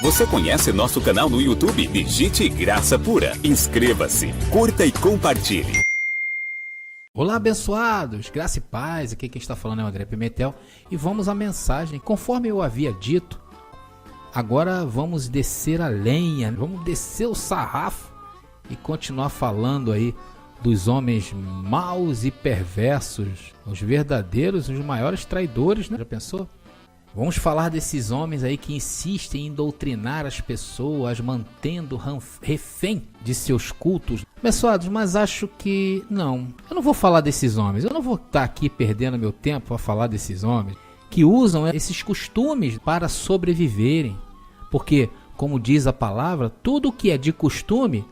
Você conhece nosso canal no YouTube? Digite Graça Pura. Inscreva-se, curta e compartilhe. Olá, abençoados, graça e paz. Aqui quem está falando é o André Pimentel e vamos à mensagem. Conforme eu havia dito, agora vamos descer a lenha, vamos descer o sarrafo e continuar falando aí dos homens maus e perversos, os verdadeiros, os maiores traidores, né? Já pensou? Vamos falar desses homens aí que insistem em doutrinar as pessoas, mantendo refém de seus cultos. Abençoados, mas acho que não. Eu não vou falar desses homens. Eu não vou estar aqui perdendo meu tempo a falar desses homens que usam esses costumes para sobreviverem. Porque, como diz a palavra, tudo que é de costume,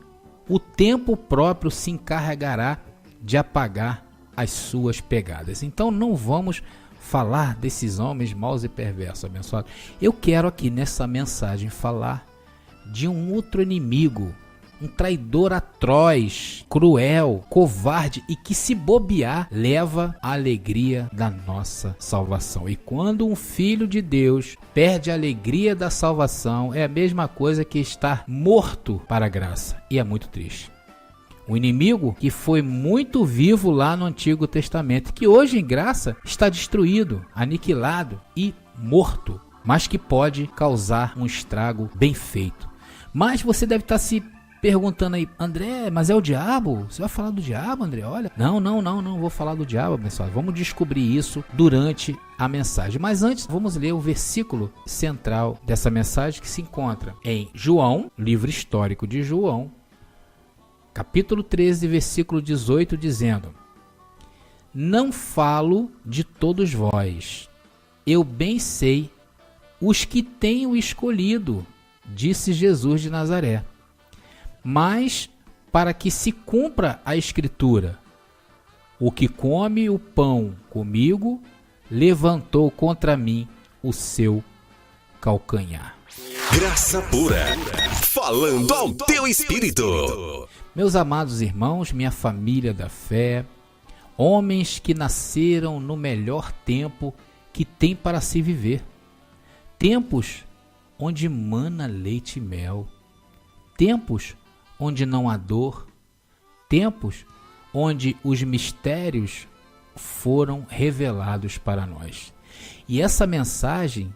o tempo próprio se encarregará de apagar as suas pegadas. Então não vamos falar desses homens maus e perversos, abençoados. Eu quero aqui nessa mensagem falar de um outro inimigo, um traidor atroz, cruel, covarde e que, se bobear, leva a alegria da nossa salvação. E quando um filho de Deus perde a alegria da salvação, é a mesma coisa que estar morto para a graça. E é muito triste. Um inimigo que foi muito vivo lá no Antigo Testamento, que hoje em graça está destruído, aniquilado e morto, mas que pode causar um estrago bem feito. Mas você deve estar se perguntando aí, André, mas é o diabo? Você vai falar do diabo, André? Olha, não vou falar do diabo, pessoal. Vamos descobrir isso durante a mensagem. Mas antes, vamos ler o versículo central dessa mensagem, que se encontra em João, livro histórico de João, capítulo 13, versículo 18, dizendo: Não falo de todos vós, eu bem sei os que tenho escolhido, disse Jesus de Nazaré. Mas para que se cumpra a escritura, o que come o pão comigo, levantou contra mim o seu calcanhar. Graça Pura, falando ao teu espírito. Meus amados irmãos, minha família da fé, homens que nasceram no melhor tempo que tem para se viver. Tempos onde mana leite e mel. Tempos onde não há dor. Tempos onde os mistérios foram revelados para nós. E essa mensagem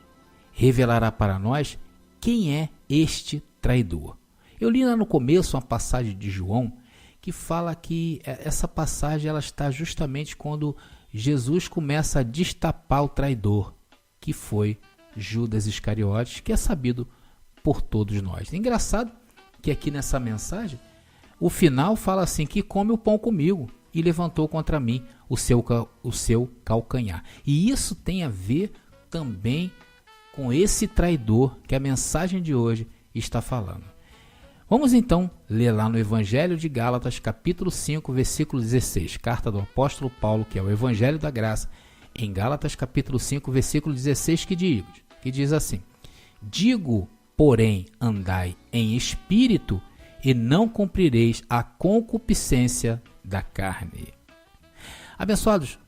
revelará para nós quem é este traidor. Eu li lá no começo uma passagem de João que fala que essa passagem ela está justamente quando Jesus começa a destapar o traidor, que foi Judas Iscariotes, que é sabido por todos nós. Engraçado que aqui nessa mensagem, o final fala assim, que come o pão comigo e levantou contra mim o seu calcanhar. E isso tem a ver também com esse traidor que a mensagem de hoje está falando. Vamos então ler lá no Evangelho de Gálatas, capítulo 5, versículo 16, carta do apóstolo Paulo, que é o Evangelho da Graça, em Gálatas, capítulo 5, versículo 16, que diz assim: Digo, porém, andai em espírito e não cumprireis a concupiscência da carne. Abençoados,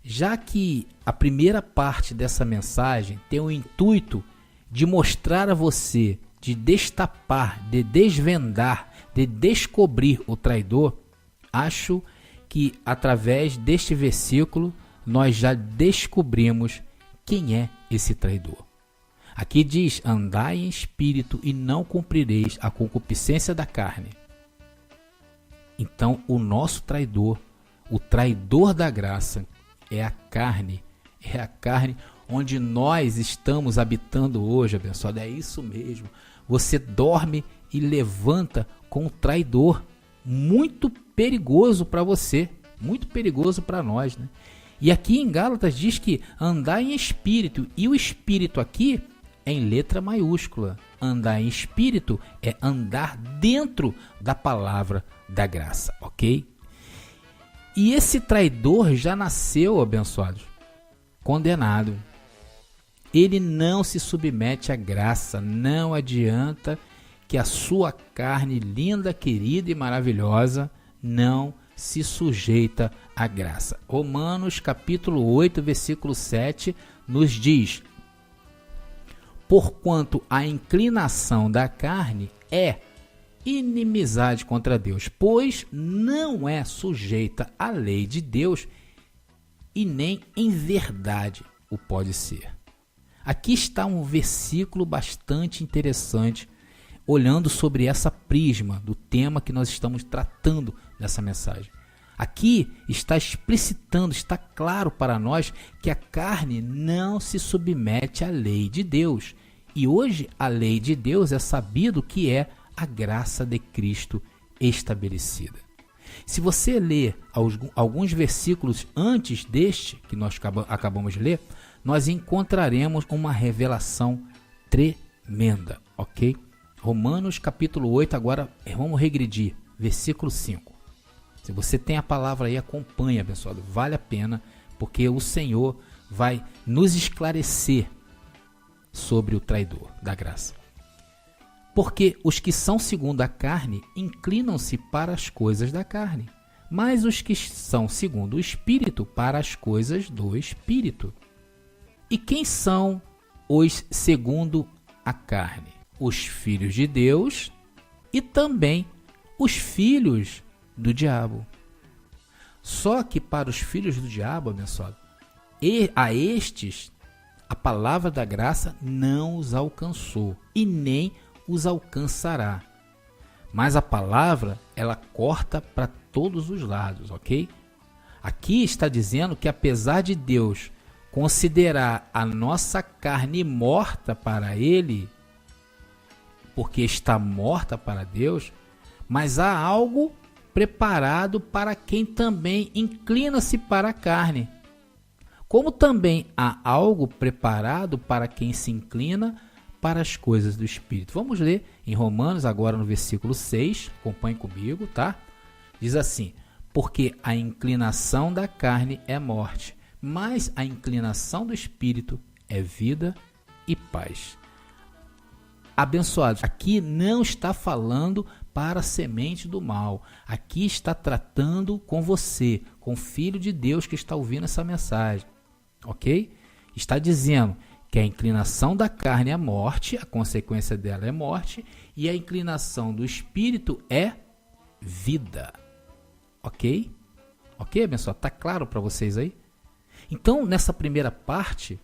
já que a primeira parte dessa mensagem tem o intuito de mostrar a você, de destapar, de desvendar, de descobrir o traidor, acho que através deste versículo nós já descobrimos quem é esse traidor. Aqui diz: andai em espírito e não cumprireis a concupiscência da carne. Então o nosso traidor, o traidor da graça, é a carne onde nós estamos habitando hoje, abençoado. É isso mesmo. Você dorme e levanta com um traidor muito perigoso para você, muito perigoso para nós, né? E aqui em Gálatas diz que andar em espírito, e o espírito aqui é em letra maiúscula. Andar em espírito é andar dentro da palavra da graça, ok? E esse traidor já nasceu, abençoados, condenado. Ele não se submete à graça, não adianta que a sua carne linda, querida e maravilhosa não se sujeita à graça. Romanos capítulo 8, versículo 7 nos diz: Porquanto a inclinação da carne é inimizade contra Deus, pois não é sujeita à lei de Deus e nem em verdade o pode ser. Aqui está um versículo bastante interessante, olhando sobre essa prisma do tema que nós estamos tratando nessa mensagem. Aqui está explicitando, está claro para nós que a carne não se submete à lei de Deus. E hoje a lei de Deus é sabido que é a graça de Cristo estabelecida. Se você ler alguns versículos antes deste, que nós acabamos de ler, nós encontraremos uma revelação tremenda, ok? Romanos capítulo 8, agora vamos regredir, versículo 5. Se você tem a palavra aí, acompanhe, abençoado. Vale a pena, porque o Senhor vai nos esclarecer sobre o traidor da graça. Porque os que são segundo a carne inclinam-se para as coisas da carne, mas os que são segundo o Espírito para as coisas do Espírito. E quem são os segundo a carne? Os filhos de Deus e também os filhos do diabo. Só que para os filhos do diabo, abençoado, a estes a palavra da graça não os alcançou e nem os alcançará. Mas a palavra, ela corta para todos os lados, ok? Aqui está dizendo que apesar de Deus considerar a nossa carne morta para Ele, porque está morta para Deus, mas há algo preparado para quem também inclina-se para a carne. Como também há algo preparado para quem se inclina para as coisas do Espírito. Vamos ler em Romanos, agora no versículo 6, acompanhe comigo, tá? Diz assim: porque a inclinação da carne é morte, mas a inclinação do Espírito é vida e paz. Abençoados, aqui não está falando para a semente do mal. Aqui está tratando com você, com o Filho de Deus que está ouvindo essa mensagem. Ok? Está dizendo que a inclinação da carne é morte, a consequência dela é morte, e a inclinação do Espírito é vida. Ok? Ok, abençoado? Está claro para vocês aí? Então, nessa primeira parte,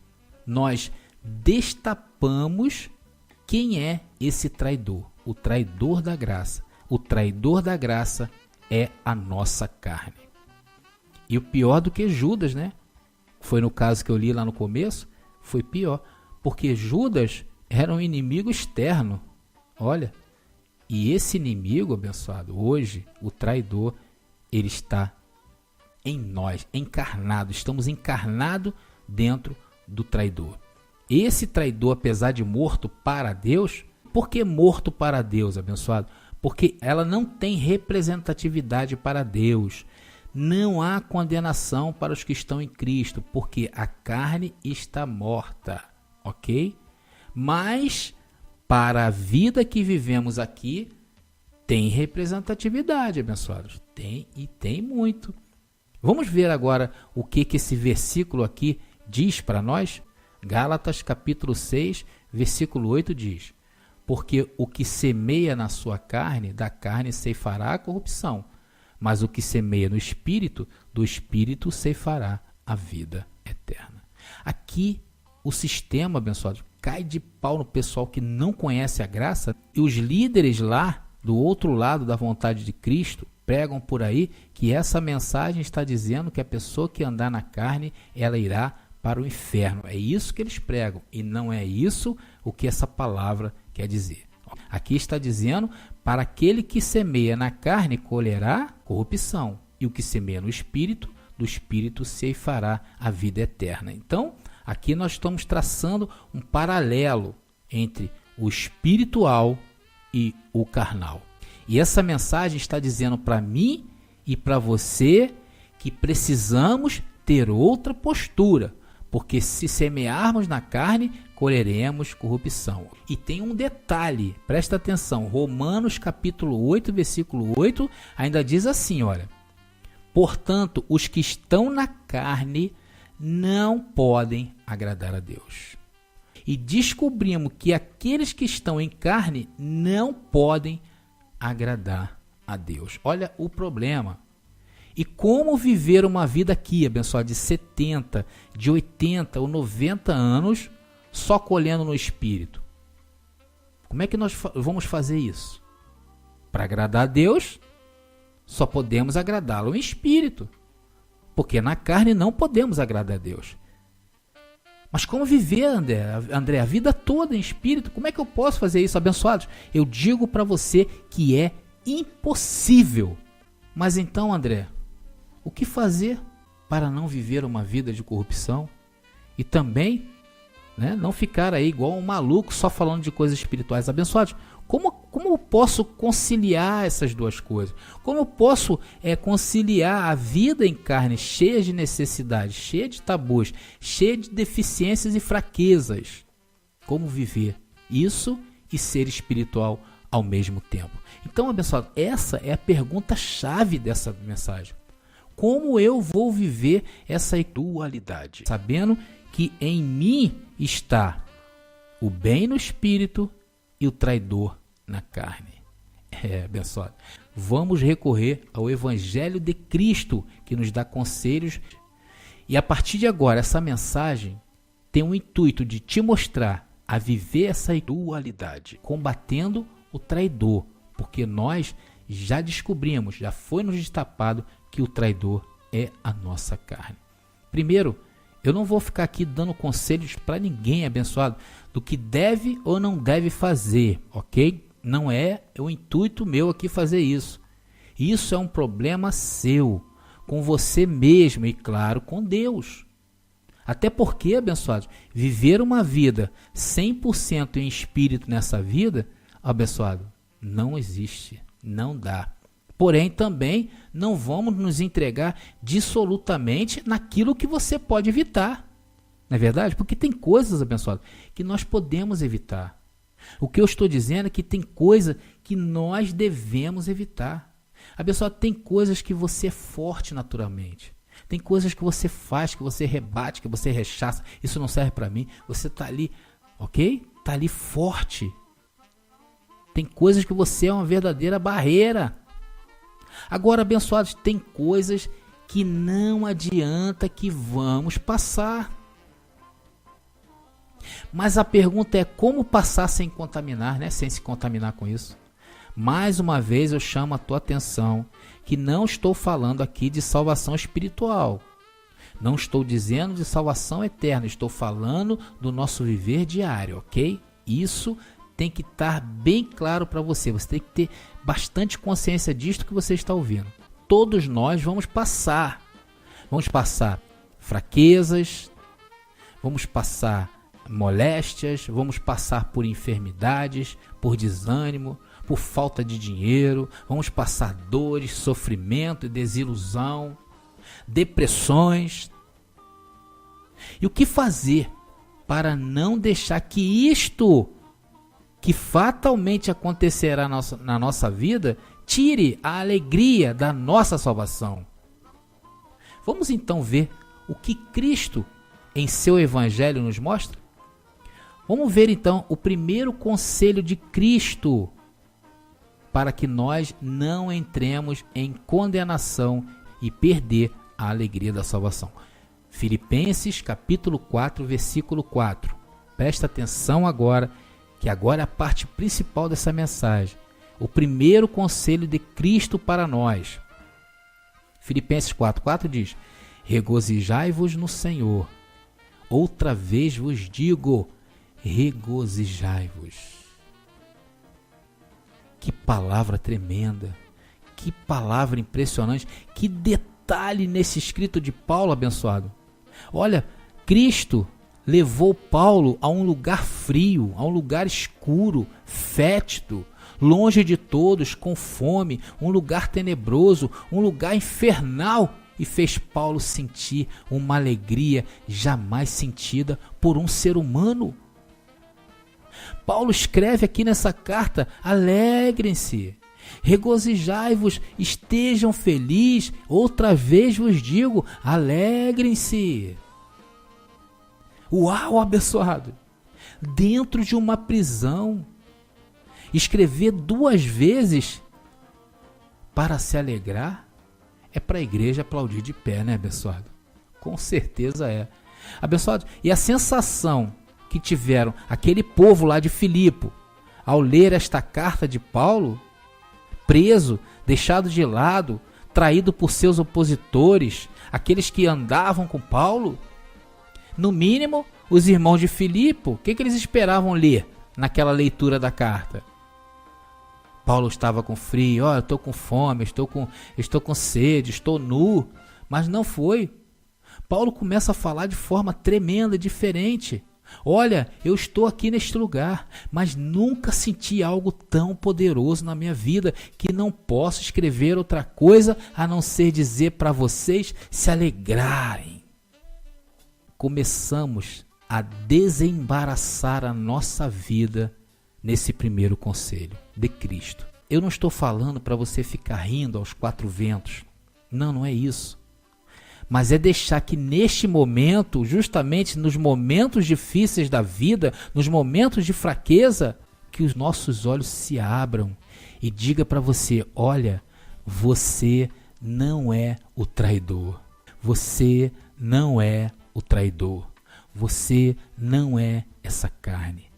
nós destapamos quem é esse traidor, o traidor da graça. O traidor da graça é a nossa carne. E o pior do que Judas, né? Foi no caso que eu li lá no começo, foi pior. Porque Judas era um inimigo externo. Olha, e esse inimigo, abençoado, hoje, o traidor, ele está em nós, encarnado. Estamos encarnados dentro do traidor. Esse traidor, apesar de morto para Deus, por que morto para Deus, abençoado? Porque ela não tem representatividade para Deus. Não há condenação para os que estão em Cristo, porque a carne está morta, ok? Mas para a vida que vivemos aqui, tem representatividade, abençoados. Tem e tem muito. Vamos ver agora o que esse versículo aqui diz para nós? Gálatas capítulo 6, versículo 8 diz: porque o que semeia na sua carne, da carne ceifará a corrupção, mas o que semeia no Espírito, do Espírito ceifará a vida eterna. Aqui o sistema, abençoado, cai de pau no pessoal que não conhece a graça, e os líderes lá, do outro lado da vontade de Cristo, pregam por aí que essa mensagem está dizendo que a pessoa que andar na carne, ela irá para o inferno. É isso que eles pregam e não é isso o que essa palavra quer dizer. Aqui está dizendo: para aquele que semeia na carne colherá corrupção, e o que semeia no Espírito, do Espírito ceifará a vida eterna. Então, aqui nós estamos traçando um paralelo entre o espiritual e o carnal. E essa mensagem está dizendo para mim e para você que precisamos ter outra postura, porque se semearmos na carne, colheremos corrupção. E tem um detalhe, presta atenção, Romanos capítulo 8, versículo 8, ainda diz assim, olha: portanto, os que estão na carne não podem agradar a Deus. e descobrimos que aqueles que estão em carne não podem agradar a Deus. Olha o problema. E como viver uma vida aqui, abençoado, de 70, de 80 ou 90 anos só colhendo no Espírito? Como é que nós vamos fazer isso? Para agradar a Deus, só podemos agradá-lo em Espírito. Porque na carne não podemos agradar a Deus. Mas como viver, André, a vida toda em Espírito? Como é que eu posso fazer isso, abençoados? Eu digo para você que é impossível. Mas então, André, o que fazer para não viver uma vida de corrupção? E também, não ficar aí igual um maluco só falando de coisas espirituais. Abençoados, como eu posso conciliar essas duas coisas? Como eu posso conciliar a vida em carne cheia de necessidades, cheia de tabus, cheia de deficiências e fraquezas? Como viver isso e ser espiritual ao mesmo tempo? Então, abençoado, essa é a pergunta-chave dessa mensagem. Como eu vou viver essa dualidade? Sabendo que em mim está o bem no espírito e o traidor na carne. Abençoado. Vamos recorrer ao Evangelho de Cristo, que nos dá conselhos. E a partir de agora, essa mensagem tem o intuito de te mostrar a viver essa dualidade, combatendo o traidor, porque nós já descobrimos, já foi nos destapado que o traidor é a nossa carne. Primeiro, eu não vou ficar aqui dando conselhos para ninguém, abençoado, do que deve ou não deve fazer, ok? Não é o intuito meu aqui fazer isso. Isso é um problema seu, com você mesmo e, claro, com Deus. Até porque, abençoados, viver uma vida 100% em espírito nessa vida, abençoado, não existe, não dá. Porém, também não vamos nos entregar dissolutamente naquilo que você pode evitar. Não é verdade? Porque tem coisas, abençoados, que nós podemos evitar. O que eu estou dizendo é que tem coisa que nós devemos evitar. Abençoado, tem coisas que você é forte naturalmente. Tem coisas que você faz, que você rebate, que você rechaça. Isso não serve para mim. Você está ali, ok? Está ali forte. Tem coisas que você é uma verdadeira barreira. Agora, abençoados, tem coisas que não adianta que vamos passar. Mas a pergunta é como passar sem contaminar, sem se contaminar com isso. Mais uma vez eu chamo a tua atenção que não estou falando aqui de salvação espiritual. Não estou dizendo de salvação eterna, estou falando do nosso viver diário, ok? Isso tem que estar bem claro para você. Você tem que ter bastante consciência disto que você está ouvindo. Todos nós vamos passar. Vamos passar fraquezas, vamos passar moléstias, vamos passar por enfermidades, por desânimo, por falta de dinheiro, vamos passar dores, sofrimento e desilusão, depressões. E o que fazer para não deixar que isto que fatalmente acontecerá na nossa vida tire a alegria da nossa salvação? Vamos então ver o que Cristo em seu Evangelho nos mostra? Vamos ver então o primeiro conselho de Cristo para que nós não entremos em condenação e perder a alegria da salvação. Filipenses capítulo 4, versículo 4. Presta atenção agora, que agora é a parte principal dessa mensagem. O primeiro conselho de Cristo para nós. Filipenses 4:4 diz: regozijai-vos no Senhor. Outra vez vos digo, regozijai-vos. Que palavra tremenda, que palavra impressionante, que detalhe nesse escrito de Paulo, abençoado. Olha, Cristo levou Paulo a um lugar frio, a um lugar escuro, fétido, longe de todos, com fome, um lugar tenebroso, um lugar infernal, e fez Paulo sentir uma alegria jamais sentida por um ser humano. Paulo escreve aqui nessa carta: alegrem-se, regozijai-vos, estejam felizes, outra vez vos digo, alegrem-se. Uau, abençoado! dentro de uma prisão. Escrever 2 vezes para se alegrar é para a igreja aplaudir de pé, né, abençoado? Com certeza é. Abençoado, e a sensação que tiveram aquele povo lá de Filipe ao ler esta carta de Paulo, preso, deixado de lado, traído por seus opositores, aqueles que andavam com Paulo, no mínimo, os irmãos de Filipe, o que eles esperavam ler naquela leitura da carta? Paulo estava com frio, eu estou com fome, estou com sede, estou nu, mas não foi. Paulo começa a falar de forma tremenda, diferente. Olha, eu estou aqui neste lugar, mas nunca senti algo tão poderoso na minha vida que não posso escrever outra coisa a não ser dizer para vocês se alegrarem. Começamos a desembaraçar a nossa vida nesse primeiro conselho de Cristo. Eu não estou falando para você ficar rindo aos 4 ventos. Não é isso. Mas é deixar que neste momento, justamente nos momentos difíceis da vida, nos momentos de fraqueza, que os nossos olhos se abram e diga para você, olha, você não é o traidor. Você não é o traidor. Você não é essa carne.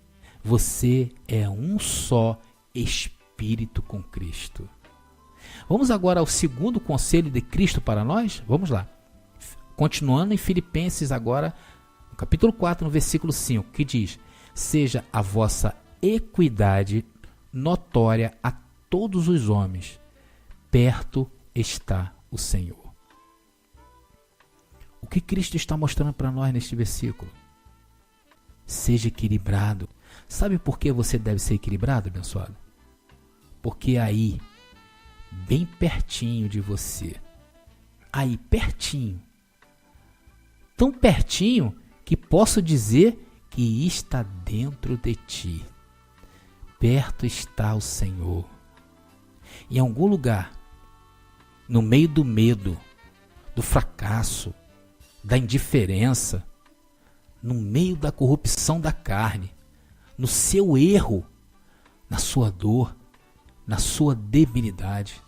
Você é um só Espírito com Cristo. Vamos agora ao segundo conselho de Cristo para nós? Vamos lá. Continuando em Filipenses agora, no capítulo 4, no versículo 5, que diz: seja a vossa equidade notória a todos os homens, perto está o Senhor. O que Cristo está mostrando para nós neste versículo? Seja equilibrado. Sabe por que você deve ser equilibrado, abençoado? Porque aí, bem pertinho de você, aí pertinho, tão pertinho que posso dizer que está dentro de ti. Perto está o Senhor. Em algum lugar, no meio do medo, do fracasso, da indiferença, no meio da corrupção da carne, no seu erro, na sua dor, na sua debilidade.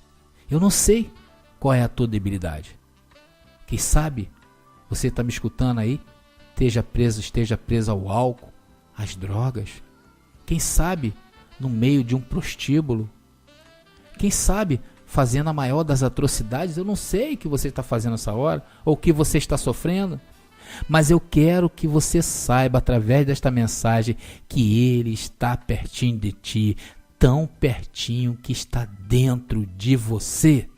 Eu não sei qual é a tua debilidade. Quem sabe você está me escutando aí, esteja preso ao álcool, às drogas. Quem sabe no meio de um prostíbulo. Quem sabe fazendo a maior das atrocidades. Eu não sei o que você está fazendo nessa hora, ou o que você está sofrendo. Mas eu quero que você saiba, através desta mensagem, que Ele está pertinho de ti, tão pertinho que está dentro de você.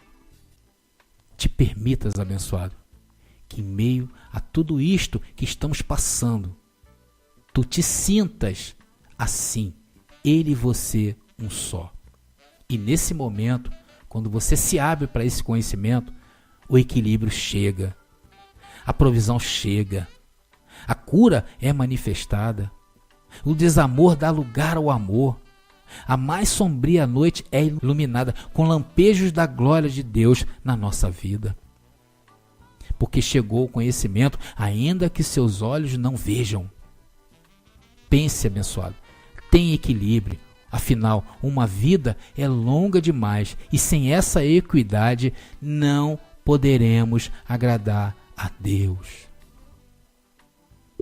Te permitas, abençoado, que em meio a tudo isto que estamos passando, tu te sintas assim, Ele e você um só. E nesse momento, quando você se abre para esse conhecimento, o equilíbrio chega, a provisão chega, a cura é manifestada, o desamor dá lugar ao amor, a mais sombria noite é iluminada com lampejos da glória de Deus na nossa vida. Porque chegou o conhecimento, ainda que seus olhos não vejam. Pense, abençoado, tem equilíbrio. Afinal, uma vida é longa demais e sem essa equidade não poderemos agradar a Deus.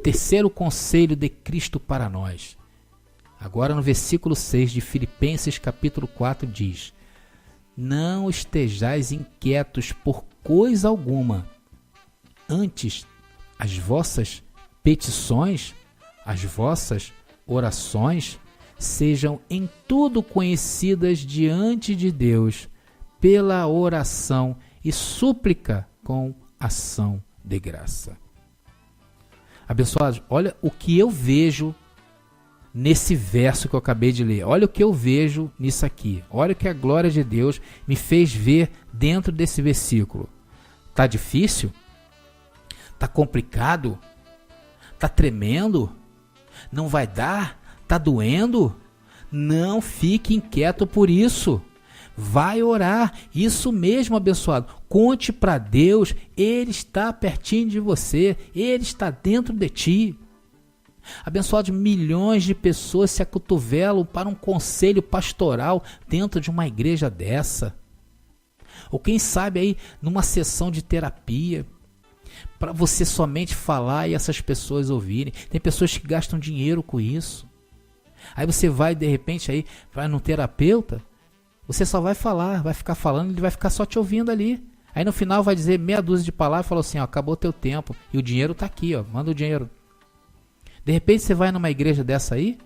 Terceiro conselho de Cristo para nós. Agora no versículo 6 de Filipenses capítulo 4 diz: não estejais inquietos por coisa alguma. Antes, as vossas petições, as vossas orações, sejam em tudo conhecidas diante de Deus, pela oração e súplica com ação de graça. Abençoados, olha o que eu vejo nesse verso que eu acabei de ler. Olha o que eu vejo nisso aqui. Olha o que a glória de Deus me fez ver dentro desse versículo. Tá difícil? Tá complicado? Tá tremendo? Não vai dar? Tá doendo? Não fique inquieto por isso. Vai orar. Isso mesmo, abençoado. Conte para Deus. Ele está pertinho de você. Ele está dentro de ti. Abençoados, milhões de pessoas se acotovelam para um conselho pastoral dentro de uma igreja dessa. Ou quem sabe aí numa sessão de terapia, para você somente falar e essas pessoas ouvirem. Tem pessoas que gastam dinheiro com isso. Aí você vai, de repente, aí vai num terapeuta, você só vai falar, vai ficar falando, ele vai ficar só te ouvindo ali. Aí no final vai dizer meia dúzia de palavras e falou assim, ó, acabou teu tempo. E o dinheiro tá aqui, ó, manda o dinheiro. De repente você vai numa igreja dessa aí,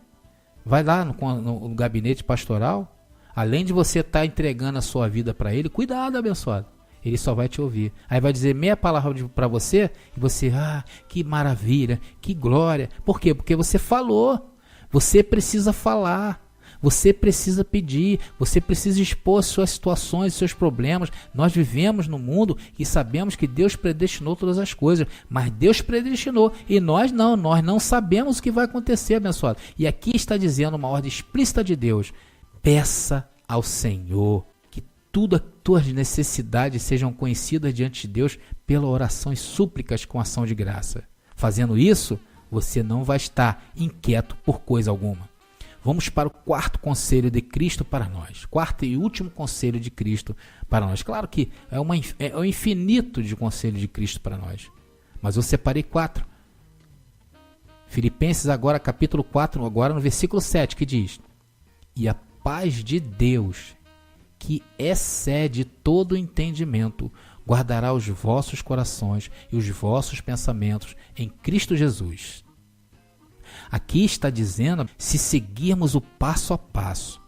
vai lá no gabinete pastoral, além de você estar entregando a sua vida para ele, cuidado, abençoado. Ele só vai te ouvir. Aí vai dizer meia palavra para você, e você, que maravilha, que glória. Por quê? Porque você falou. Você precisa falar. Você precisa pedir, você precisa expor suas situações, seus problemas. Nós vivemos no mundo e sabemos que Deus predestinou todas as coisas, mas Deus predestinou e nós não sabemos o que vai acontecer, abençoado. E aqui está dizendo uma ordem explícita de Deus: peça ao Senhor que tudo as tuas necessidades sejam conhecidas diante de Deus pela oração e súplicas com ação de graça. Fazendo isso, você não vai estar inquieto por coisa alguma. Vamos para o quarto conselho de Cristo para nós. Quarto e último conselho de Cristo para nós. Claro que é o infinito de conselho de Cristo para nós. Mas eu separei 4. Filipenses agora, capítulo 4, agora no versículo 7, que diz: e a paz de Deus, que excede todo o entendimento, guardará os vossos corações e os vossos pensamentos em Cristo Jesus. Aqui está dizendo, se seguirmos o passo a passo,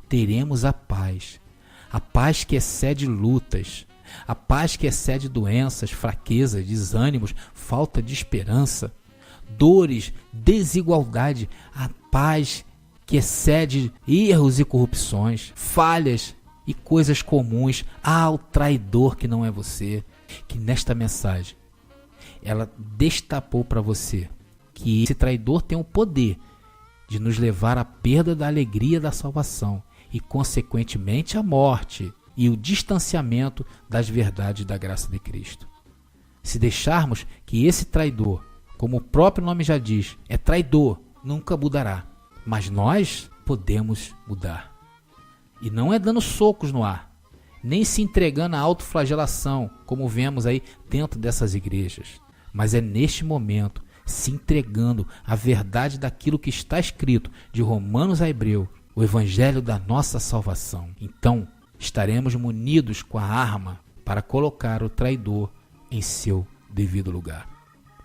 teremos a paz que excede lutas, a paz que excede doenças, fraquezas, desânimos, falta de esperança, dores, desigualdade, a paz que excede erros e corrupções, falhas e coisas comuns ao traidor que não é você. Que nesta mensagem ela destapou para você que esse traidor tem o poder de nos levar à perda da alegria da salvação e, consequentemente, à morte e o distanciamento das verdades da graça de Cristo. Se deixarmos que esse traidor, como o próprio nome já diz, é traidor, nunca mudará. Mas nós podemos mudar. E não é dando socos no ar, nem se entregando à autoflagelação, como vemos aí dentro dessas igrejas. Mas é neste momento se entregando à verdade daquilo que está escrito de Romanos a Hebreu, o evangelho da nossa salvação. Então, estaremos munidos com a arma para colocar o traidor em seu devido lugar.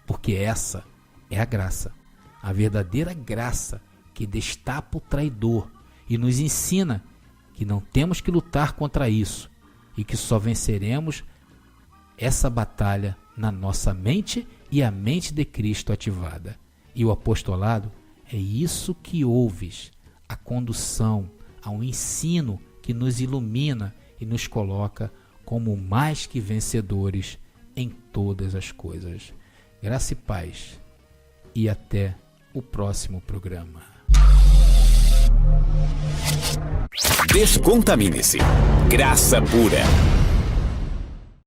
Porque essa é a graça, a verdadeira graça que destapa o traidor e nos ensina que não temos que lutar contra isso e que só venceremos essa batalha na nossa mente e a mente de Cristo ativada. E o apostolado é isso que ouves, a condução, ao ensino que nos ilumina e nos coloca como mais que vencedores em todas as coisas. Graça e paz, e até o próximo programa. Descontamine-se. Graça pura.